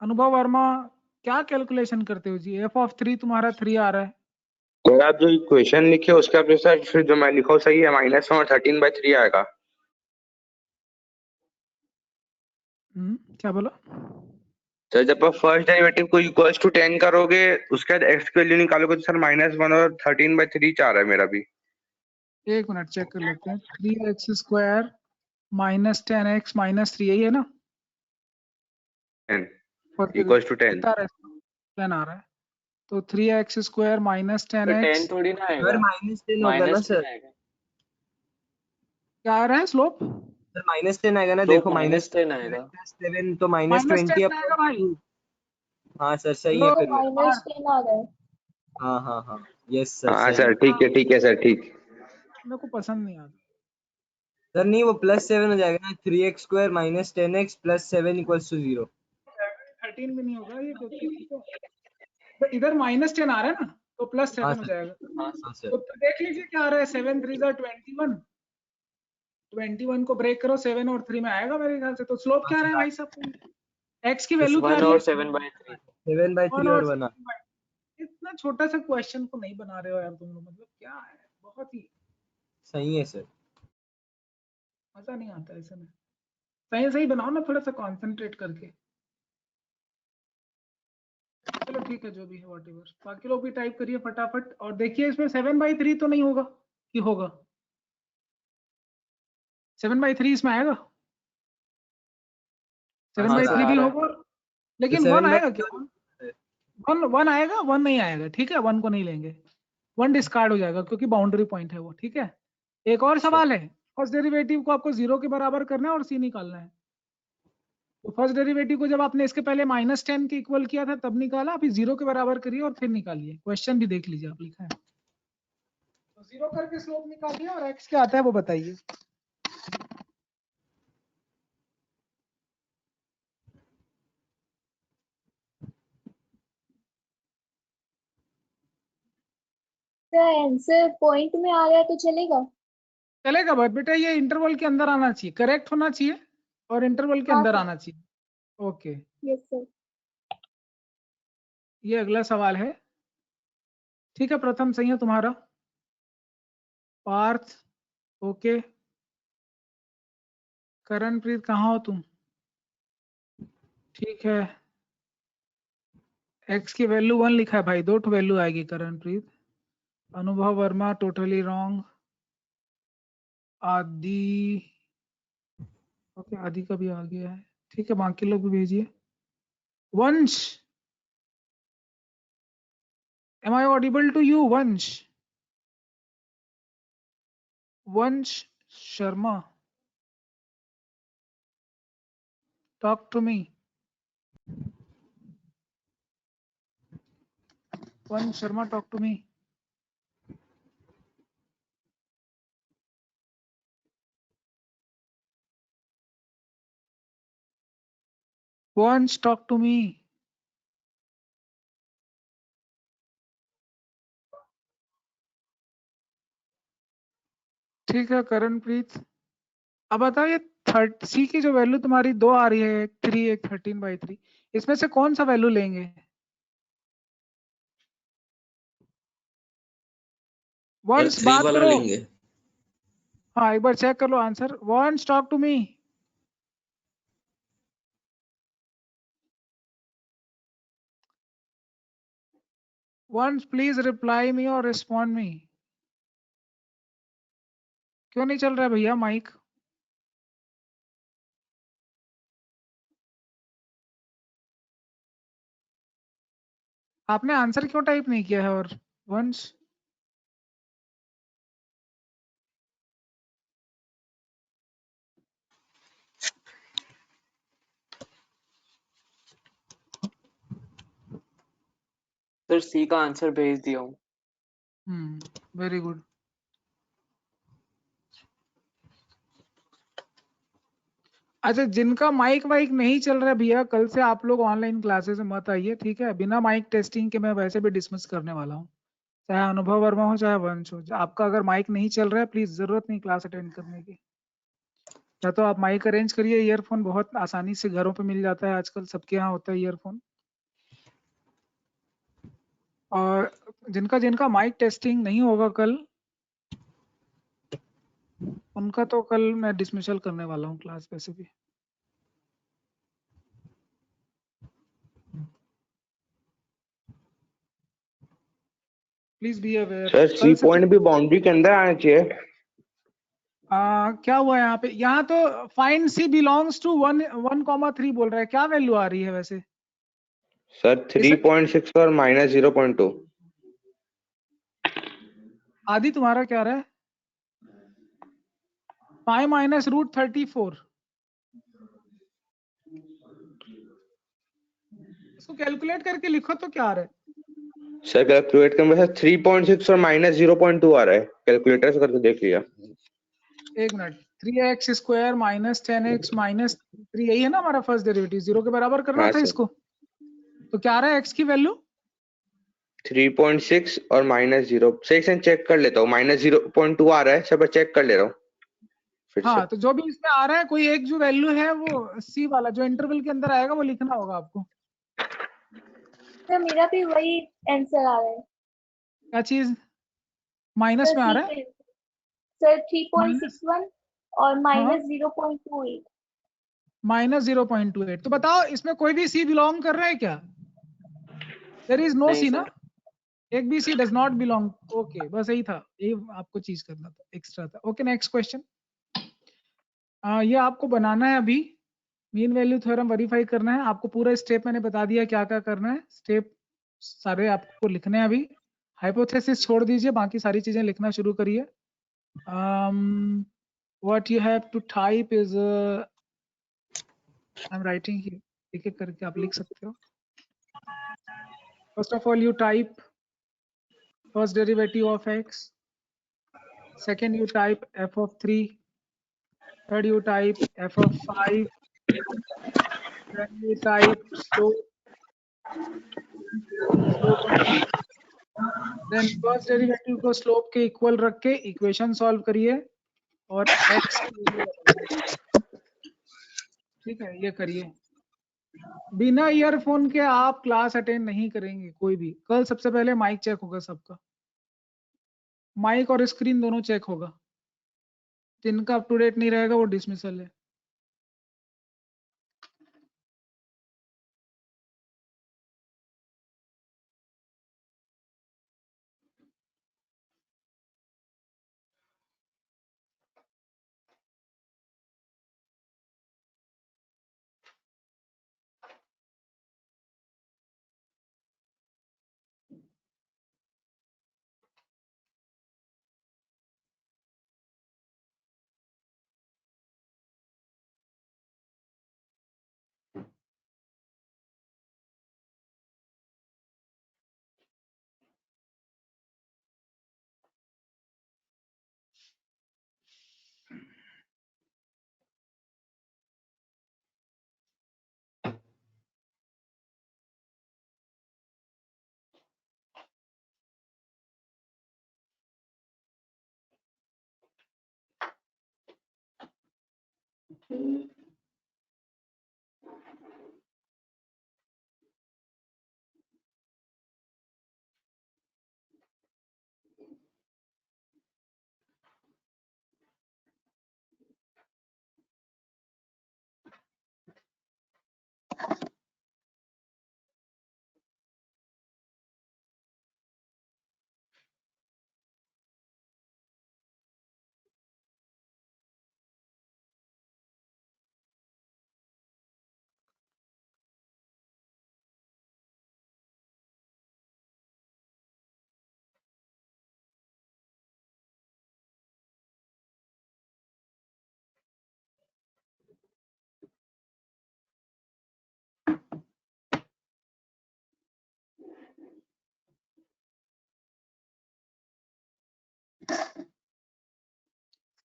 अनुभव वर्मा, क्या कैलकुलेशन करते हो जी? f(3) तुम्हारा 3 आ रहा है। सर आप जो इक्वेशन लिखे उसका प्रेशर फिर जो मैं लिखा हूँ सही है, -1 और 13/3 आएगा। क्या बोला? सर जब आप फर्स्ट डेरिवेटिव को इक्वल्स टू 10 करोगे उसके बाद एक्स की वैल्यू निकालोगे तो सर -1 और 13/3 आ रहा है मेरा भी। एक मिनट चेक कर लेते हैं। 3x² माइनस 10x माइनस 3, यही है ना? Equals to 10। कितना आ रहा है? 10 आ रहा है, तो 3x² माइनस तो 10 10x थोड़ी ना सर आएगा, -10 होगा ना -10 सर? आएगा। क्या आ रहा है स्लोप? सर -10 आएगा ना, स्लोप देखो -10 आएगा। -7 तो -10 -20 आएगा भाई। हाँ सर सही तो है फिर। -10 आ गए। हाँ हाँ हाँ यस सर हाँ सही सर है। ठीक है सर ठीक। मेरे को पसंद नहीं आता। सर नहीं वो +7 हो जाएगा ना, 3x² - 10x + 7 = 0। 13 भी नहीं होगा ये, क्योंकि तो इधर -10 आ रहा है ना, तो हाँ +7 हो सर जाएगा। हाँ सर। तो देख लीजिए क्या आ रहा है, 7 3 21, 21 को ब्रेक करो 7 और 3 में आएगा मेरे ख्याल से। तो स्लोप क्या आ रहा है भाई साहब, एक्स की वैल्यू क्या आ 1 रही है? और 7/3। 7/3 और 1। इतना छोटा सा क्वेश्चन को नहीं बना रहे हो यार तुम लोग, मतलब क्या है, बहुत ही सही है सर। मजा नहीं आता ऐसे में। सही सही बनाओ ना, थोड़ा सा कंसंट्रेट करके। चलो ठीक है, जो भी है व्हाटएवर। बाकी लोग भी टाइप करिए फटाफट, और देखिए इसमें 7/3 तो नहीं होगा कि होगा? 7/3 इसमें आएगा? हाँ 7/3 सर भी आ रहा है। होगा, तो लेकिन 1 आएगा क्या? 7/3 वन आएगा, 1 नहीं आएगा, ठीक है, 1 को नहीं लेंगे, 1 डिस्कार्ड हो जाएगा क्योंकि बाउंड्री पॉइंट है वो, ठीक है। एक और सवाल है, फर्स्ट डेरिवेटिव को आपको 0 के बराबर करना है और c निकालना है। तो फर्स्ट डेरिवेटिव को जब आपने इसके पहले -10 के इक्वल किया था तब निकाला, अभी 0 के बराबर करिए और फिर निकालिए। क्वेश्चन भी देख लीजिए आप, लिखा है। तो 0 करके स्लोप निकालिए और x क्या आता है वो बताइए। तो आंसर पॉइंट में आ गया तो चलेगा? चलेगा बट बेटा, ये इंटरवल के अंदर आना चाहिए, करेक्ट होना चाहिए और इंटरवल के हाँ अंदर सर। आना चाहिए। Okay, yes sir. ये अगला सवाल है। ठीक है, प्रथम सही है तुम्हारा। पार्थ ओके। करणप्रीत कहाँ हो तुम? ठीक है, x की वैल्यू 1 लिखा है भाई, 2 वैल्यू आएगी करणप्रीत। अनुभव वर्मा टोटली रॉन्ग। आदि ओके, आदि का भी आ गया है, ठीक है, बाकी लोग भी भेजिए। Vansh, am I audible to you? Vansh, Vansh Sharma, talk to me. वंश शर्मा, टॉक टू मी। वंश टॉक टू मी। ठीक है करणप्रीत, अब बताओ ये थर्ड सी की जो वैल्यू तुम्हारी 2 आ रही है, एक 3 एक 13/3, इसमें से कौन सा वैल्यू लेंगे? सर वंश 3 बात वाला करो। लेंगे। हाँ एक बार चेक कर लो आंसर। वंश टॉक टू मी। वंश प्लीज रिप्लाई मी और रिस्पॉन्ड मी। क्यों नहीं चल रहा है भैया माइक? आपने आंसर क्यों टाइप नहीं किया है? और वंश सर सी का आंसर भेज दिया हूँ। Very good. अच्छा, जिनका माइक वाइक नहीं चल रहा है भैया, कल से आप लोग ऑनलाइन क्लासेस में मत आइए, ठीक है? बिना माइक टेस्टिंग के मैं वैसे भी डिसमिस करने वाला हूँ, चाहे अनुभव वर्मा हो चाहे वंश हो। आपका अगर माइक नहीं चल रहा है, प्लीज जरूरत नहीं क्लास अटेंड करने की। या तो आप माइक अरेंज करिए, ईयरफोन बहुत आसानी से घरों पे मिल जाता है आजकल, सबके यहाँ होता है ईयरफोन। और जिनका जिनका माइक टेस्टिंग नहीं होगा कल, उनका तो कल मैं डिसमिसल करने वाला हूँ क्लास वैसे भी। Please be aware. Sir C point भी बाउंड्री के अंदर आना चाहिए। क्या हुआ यहाँ पे? यहाँ तो फाइंड सी बिलोंग्स टू 1,3 बोल रहा है, क्या वैल्यू आ रही है वैसे? सर 3.6 और -0.2। आदि तुम्हारा क्या रहा है? 5 - √34। इसको कैलकुलेट करके लिखो तो क्या आ रहा है? सर कैलकुलेट करने में 3.6 और माइनस 0.2 आ रहा है, कैलकुलेटर से करके देख लिया। एक minute, 3x square minus 10x minus 3, यही है ना हमारा फर्स्ट डेरिवेटिव, 0 के बराबर करना हाँ था सर। इसको। तो क्या आ रहा है x की वैल्यू? 3.6 और माइनस 0, सही से चेक कर लेता हूँ, माइनस 0.2 आ रहा है, सब चेक कर ले रहा हूँ फिर हाँ, से। तो जो भी इसमें आ रहा है कोई एक जो वैल्यू है वो c वाला जो इंटरवल के अंदर आएगा वो लिखना होगा आपको। सर मेरा भी वही आंसर आ रहा है। क्या चीज माइनस सर में आ रहा है? सर 3.61 और हाँ, माइनस 0.28। माइनस 0.28। तो बताओ इसमें कोई भी c बिलोंग कर रहा है क्या? देयर इज नो नहीं c ना, सर। एक भी c does not belong. Okay, बस यही था, यही आपको चीज करना था, एक्स्ट्रा था। Okay, next question. ये आपको बनाना है अभी, मीन वैल्यू थ्योरम वेरीफाई करना है आपको। पूरा स्टेप मैंने बता दिया क्या क्या करना है, स्टेप सारे आपको लिखने हैं अभी। हाइपोथेसिस छोड़ दीजिए, बाकी सारी चीजें लिखना शुरू करिए। What you have to type is, I am writing here, एक एक करके आप लिख सकते हो। First of all you type first derivative of x, second you type f of 3, third you type f of 5, then you type slope of x, then first derivative को slope के equal रख के इक्वेशन सॉल्व करिए और x ठीक है, ये करिए। बिना ईयरफोन के आप क्लास अटेंड नहीं करेंगे कोई भी। कल सबसे पहले माइक चेक होगा सबका, माइक और स्क्रीन दोनों चेक होगा। जिनका अप टू डेट नहीं रहेगा वो डिसमिसल है।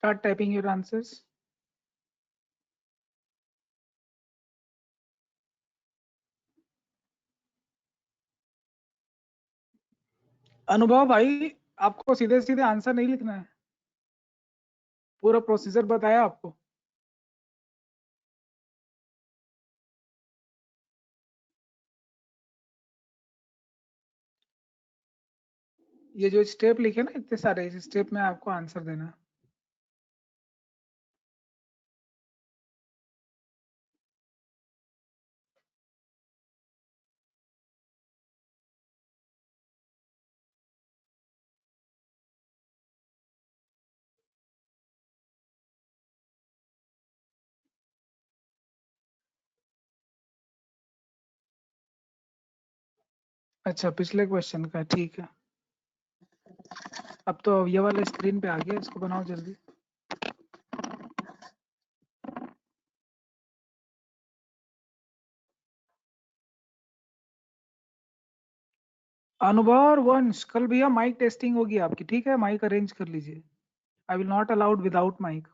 Start typing your answers. अनुभव भाई, आपको सीधे सीधे आंसर नहीं लिखना है, पूरा प्रोसीजर बताया आपको। ये जो स्टेप लिखे ना इतने सारे, इस स्टेप में आपको आंसर देना है। अच्छा, पिछले क्वेश्चन का, ठीक है। अब तो ये वाला स्क्रीन पे आ गया, इसको बनाओ जल्दी। अनुभव और वंश, कल भैया माइक टेस्टिंग होगी आपकी, ठीक है? माइक अरेंज कर लीजिए। I will not allowed without mike.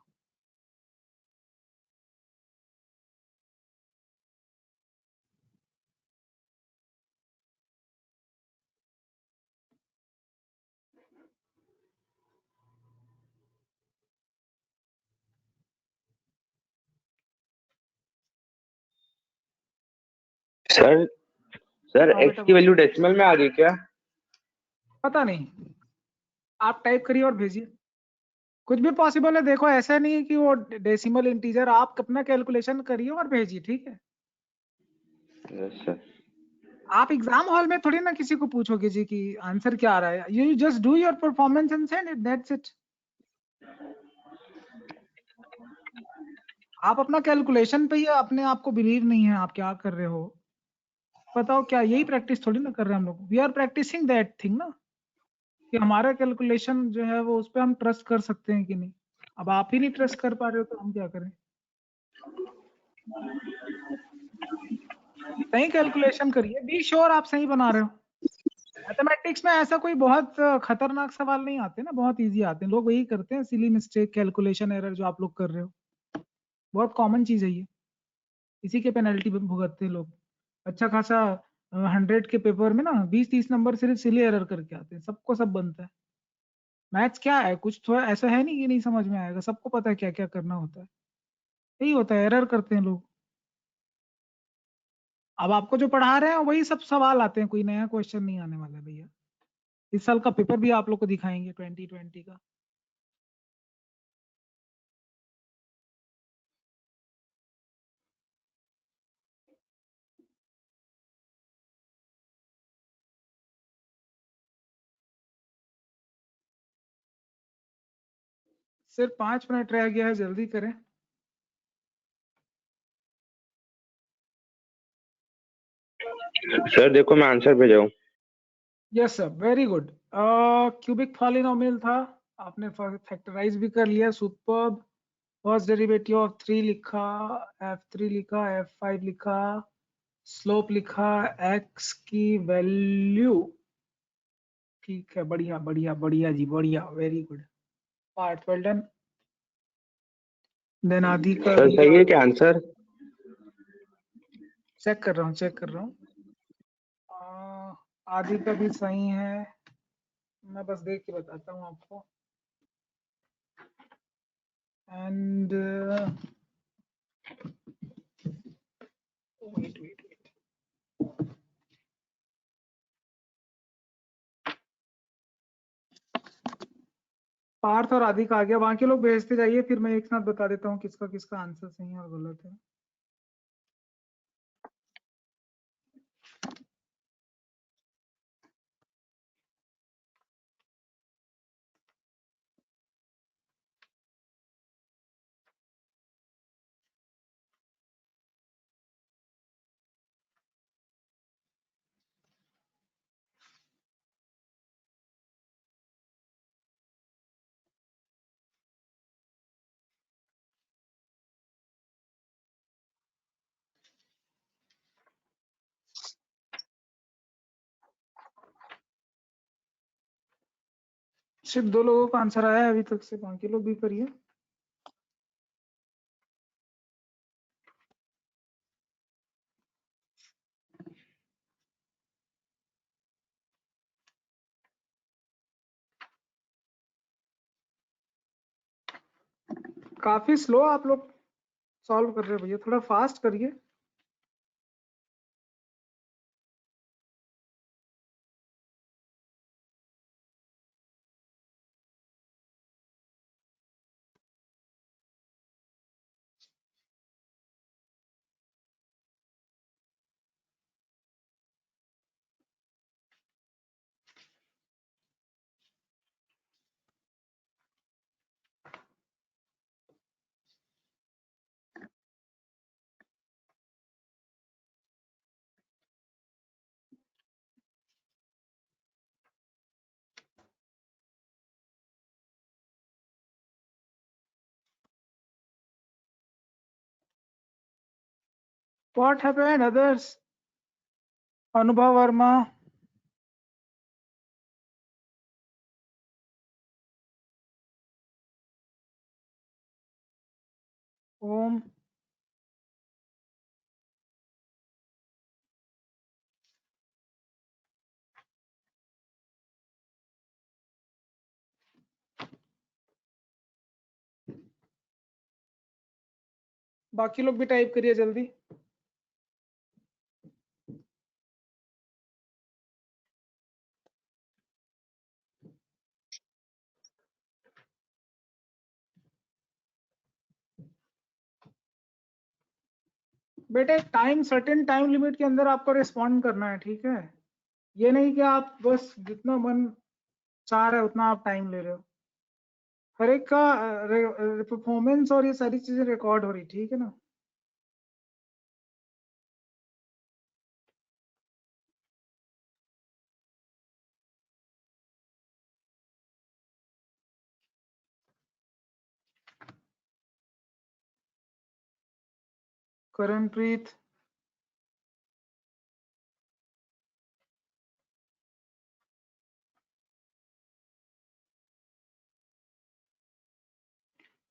Sir sir हाँ एक्स बेटा की बोलो। वैल्यू डेसिमल में आ गई क्या? पता नहीं, आप टाइप करिए और भेजिए। कुछ भी पॉसिबल है, देखो ऐसा नहीं है कि वो डेसिमल इंटीजर, आप अपना कैलकुलेशन करिए और भेजिए, ठीक है? Yes sir. आप एग्जाम हॉल में थोड़ी ना किसी को पूछोगे जी कि आंसर क्या आ रहा है। You just do your performance and send it, that's it. आप अपना कैलकुलेशन पे ही अपने आप को बिलीव नहीं है आप क्या कर रहे हो। बताओ क्या यही प्रैक्टिस थोड़ी ना कर रहे हैं हम लोग? We are practising that thing ना, कि हमारा कैलकुलेशन जो है वो उस पर हम ट्रस्ट कर सकते हैं कि नहीं। अब आप ही नहीं ट्रस्ट कर पा रहे हो तो हम क्या करें? सही कैलकुलेशन करिए, बी श्योर आप सही बना रहे हो। मैथमेटिक्स में ऐसा कोई बहुत खतरनाक सवाल नहीं आते ना, बहुत इजी आते हैं। लोग वही करते हैं, सिली मिस्टेक, कैलकुलेशन एरर जो आप लोग कर रहे हो, बहुत कॉमन चीज है ये। इसी के पेनल्टी भुगतते हैं लोग। अच्छा खासा 100 के पेपर में ना 20-30 नंबर सिर्फ सिली एरर करके आते हैं, सबको सब बनता है। मैथ्स क्या है, कुछ थोड़ा ऐसा है नहीं कि नहीं समझ में आएगा, सबको पता है क्या क्या करना होता है। यही होता है, एरर करते हैं लोग। अब आपको जो पढ़ा रहे हैं वही सब सवाल आते हैं, कोई नया क्वेश्चन नहीं आने वाला है भैया। इस साल का पेपर भी आप लोग को दिखाएंगे 2020 का। सिर्फ 5 मिनट रह गया है, जल्दी करें। सर देखो मैं आंसर भेजा हूँ। Yes sir, very good. Cubic polynomial था, आपने फैक्टराइज भी कर लिया, सुपर्ब। फर्स्ट डेरिवेटिव ऑफ 3 लिखा, f3 लिखा, f5 लिखा, स्लोप लिखा, x की वैल्यू। ठीक है, बढ़िया बढ़िया बढ़िया जी, बढ़िया, very good part, well done. Then Adi का सर भी सही है क्या आंसर? चेक कर रहा हूँ, चेक कर रहा हूँ। आदि का भी सही है, मैं बस देख के बताता हूँ आपको। And wait wait wait, Parth और आदि का आ गया, वहां के लोग भेजते जाइए, फिर मैं एक साथ बता देता हूँ किसका किसका आंसर सही है और गलत है। सिर्फ 2 लोगों का आंसर आया है अभी तक से, बाकी लोग भी करिए। काफी स्लो आप लोग सॉल्व कर रहे हो भैया, थोड़ा फास्ट करिए। What happened others? अनुभव वर्मा, ओम, बाकी लोग भी टाइप करिए जल्दी। बेटे टाइम, सर्टेन टाइम लिमिट के अंदर आपको रिस्पॉन्ड करना है, ठीक है? ये नहीं कि आप बस जितना मन चाह रहा है उतना आप टाइम ले रहे हो। हर एक का परफॉर्मेंस और ये सारी चीजें रिकॉर्ड हो रही, ठीक है ना? Karanpreet,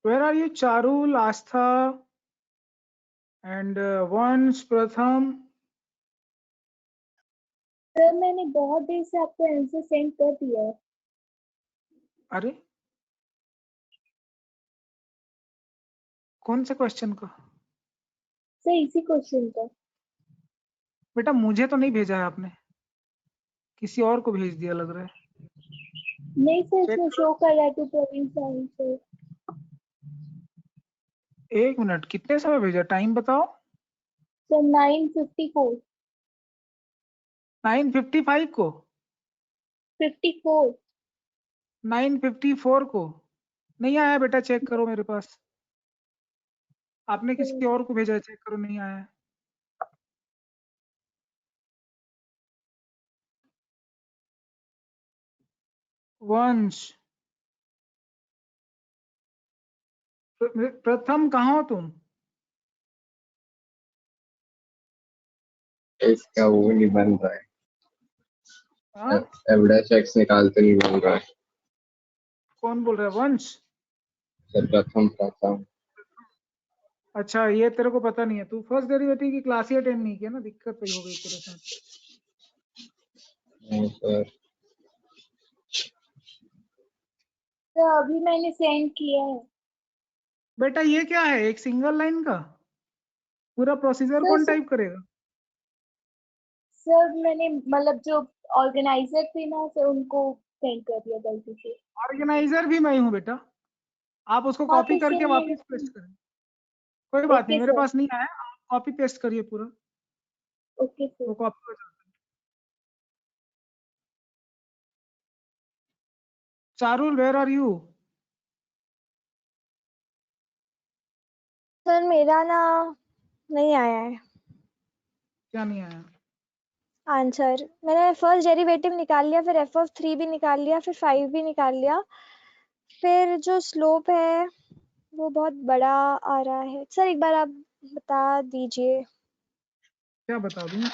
where are you? Charul, Astha and Vansh, Pratham. Sir मैंने बहुत देर से आपको आंसर सेंड कर दिया है। अरे कौन से क्वेश्चन का? सर इसी क्वेश्चन का। बेटा मुझे तो नहीं भेजा है आपने, किसी और को भेज दिया लग रहा है। नहीं सर, चेक इसमें शो कर रहा है टू प्रवीण साहनी सर। एक मिनट, कितने समय भेजा? टाइम बताओ। सर 9:54। 9:55 को? 54। 9:54 को नहीं आया बेटा, चेक करो मेरे पास। आपने किसी और को भेजा है, चेक करो, नहीं आया है। वंश, प्रथम कहाँ हो तुम? इसका वो नहीं बन रहा है, हाँ? एवरेज एक्स निकालते नहीं बन रहा है। कौन बोल रहा है? वंश? सर प्रथम। अच्छा, ये तेरे को पता नहीं है, तू फर्स्ट डेरिवेटिव की क्लास ही अटेंड नहीं किया ना, दिक्कत वही हो गई तेरे साथ। सर सर अभी मैंने सेंड किया है। बेटा ये क्या है, एक सिंगल लाइन का पूरा प्रोसीजर सर, कौन सर, टाइप करेगा? सर मैंने मतलब जो ऑर्गेनाइजर थे ना सर, उनको सेंड कर दिया गलती से। ऑर्गेनाइजर भी मैं हूँ बेटा, आप उसको हाँ कॉपी तो करके इसीलिए। वापस पेस्ट करें। कोई बात नहीं, ओके मेरे सर। पास नहीं आया, आप कॉपी पेस्ट करिए पूरा, ओके सर। वो कॉपी हो जाता है। Charul, where are you? Sir मेरा ना नहीं आया है क्या नहीं आया? आंसर। मैंने फर्स्ट डेरिवेटिव निकाल लिया, फिर f(3) भी निकाल लिया, फिर 5 भी निकाल लिया, फिर जो स्लोप है वो बहुत बड़ा आ रहा है। सर एक बार आप बता दीजिए। क्या बता दूं?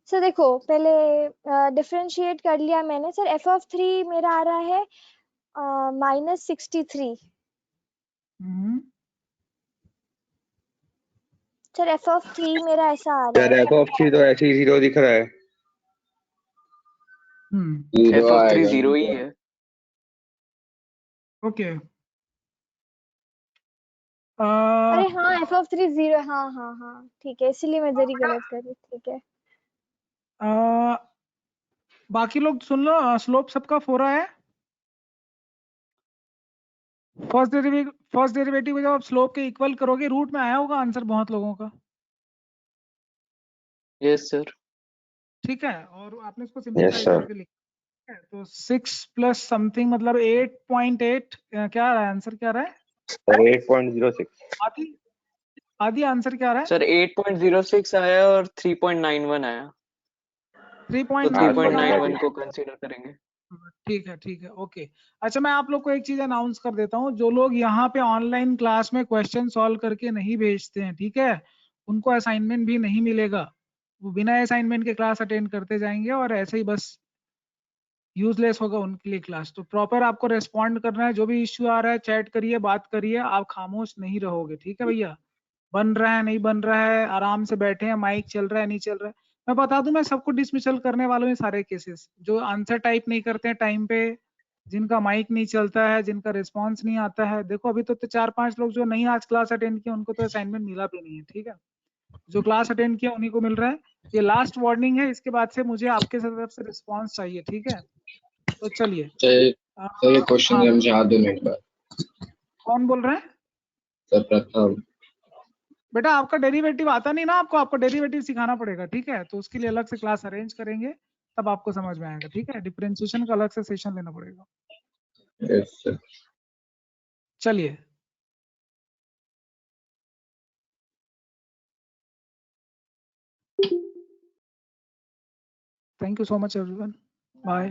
सर देखो, पहले डिफरेंशिएट कर लिया मैंने। सर f(3) मेरा आ रहा है -63। सर f(3) मेरा ऐसा आ रहा यार है। एफ ऑफ थ्री तो ऐसे ही 0 दिख रहा है। एफ ऑफ 3 0 ही है। ओके। अरे हाँ, f(3) 0। हाँ हाँ हाँ ठीक है, इसीलिए मैं इधर ही गलत कर रही। ठीक है। बाकी लोग सुन लो, स्लोप सबका 4 है। फर्स्ट डेरिवेटिव जब आप स्लोप के इक्वल करोगे, रूट में आया होगा आंसर बहुत लोगों का। Yes sir. ठीक है, और आपने इसको यस सिंपलीफाई सर। करके लिखा है, तो 6 प्लस समथिंग मतलब 8.8 क्या आ रहा है आंसर? क्या आ रहा है? 8.06। आदि आंसर क्या आ रहा है? सर 8.06 आया और 3.91 आया, तो 3.91 को कंसीडर करेंगे। ठीक है, ओके। अच्छा, मैं आप लोग को एक चीज अनाउंस कर देता हूँ, जो लोग यहाँ पे ऑनलाइन क्लास में क्वेश्चन सॉल्व करके नहीं भेजते हैं, ठीक है, उनको असाइनमेंट भी नहीं मिलेगा। वो बिना असाइनमेंट के क्लास अटेंड करते जाएंगे और ऐसे ही बस यूजलेस होगा उनके लिए क्लास। तो प्रॉपर आपको रेस्पॉन्ड करना है, जो भी इश्यू आ रहा है चैट करिए, बात करिए, आप खामोश नहीं रहोगे, ठीक है भैया। बन रहा है नहीं बन रहा है, आराम से बैठे हैं, माइक चल रहा है नहीं चल रहा है। मैं बता दूं, मैं सबको डिसमिसल करने वालों में सारे केसेस, जो आंसर टाइप नहीं करते हैं टाइम पे, जिनका माइक नहीं चलता है, जिनका रिस्पॉन्स नहीं आता है। देखो अभी तो 4-5 लोग जो नहीं आज क्लास अटेंड किया उनको तो असाइनमेंट मिला भी नहीं है, ठीक है। जो क्लास अटेंड किया उन्हीं को मिल रहा है। ये लास्ट वार्निंग है, इसके बाद से मुझे आपके तरफ से रिस्पॉन्स चाहिए, ठीक है। तो चलिए सर ये क्वेश्चन हाँ, समझा दो एक बार। कौन बोल रहे हैं? सर प्रथम। बेटा आपका डेरिवेटिव आता नहीं ना, आपको डेरिवेटिव सिखाना पड़ेगा, ठीक है। तो उसके लिए अलग से क्लास अरेंज करेंगे, तब आपको समझ में आएगा, ठीक है। डिफरेंशिएशन का अलग से सेशन लेना पड़ेगा। Yes sir. चलिए thank you so much everyone, bye.